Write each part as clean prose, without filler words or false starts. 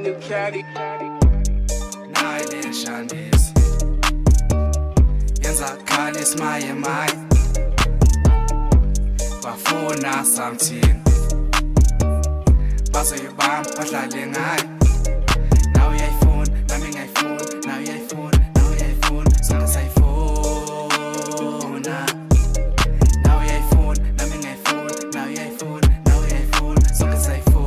new caddy. Naile Shandis yenza khalis maye bafuna something bazoyibamba badlale ngayo nawe uyayifuna nami ngiyayifuna nawe uyayifuna nawe uyayifuna sonke sayifuna nawe uyayifuna nami ngiyayifuna nawe uyayifuna nawe uyayifuna sonke sayifuna.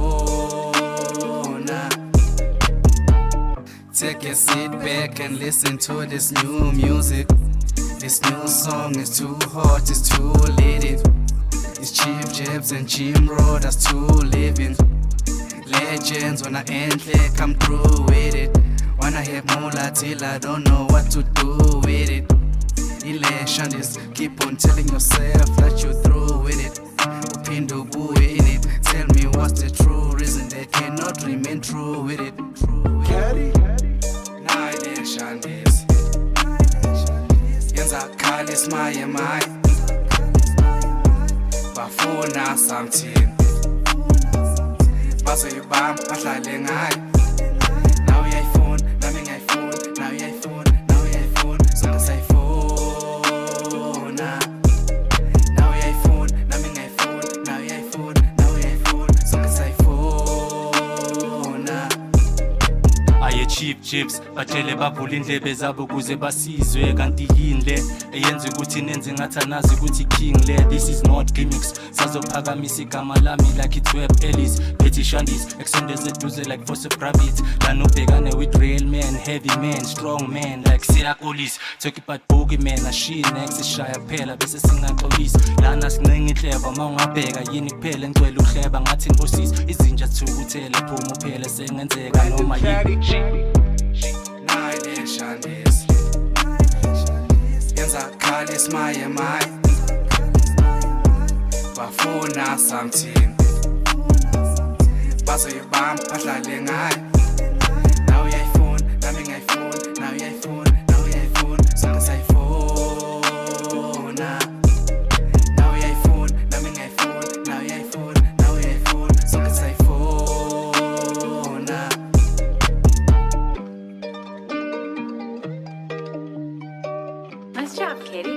Take a seat back and listen to this new music. This new song is too hot, it's too lit. It's Chief Jibs and Gymro, that's too living. Legends when I enter, come through with it. Wanna have moolah till I don't know what to do with it. Shandis, keep on telling yourself that you're through with it. Upindo buwe in it. Tell me what's the true reason they cannot remain true with it. Caddy. Naile Shandis yenza khalis maye bafuna something bazoyibamba badlale ngayo nawe uyayifuna nami ngiyayifuna nawe uyayifuna nawe uyayifuna sonke sayifuna nawe uyayifuna nami ngiyayifuna nawe uyayifuna nawe uyayifuna sonke sayifuna. Aye cheap chips batshele bavula indlebe zabo kuze basizwe kanti yini le eyenza ukuthi nenze ngathanazi ukuthi king le. This is not gimmicks sazophakamisa igama lami like it's web Ellis Petty Shandis extended eduze like for private lana ubhekane with real men heavy men strong men like siyakolisi talk about bogeyman ashine next shaya phela bese singaxolisi lana sinenge inhleba mawungabheka yini kuphela engcwele uhleba ngathi inkosisi izinja thukuthele phuma uphela sengenzeka noma yini. Naile Shandis yenza khalis maye bafuna something bazoyibamba badlale ngayo nawe uyayifuna nami ngiyayifuna nawe uyayifuna nawe uyayifuna sonke sayifuna nawe uyayifuna nami ngiyayifuna nawe uyayifuna nawe uyayifuna sonke sayifuna. Nice job, Katie.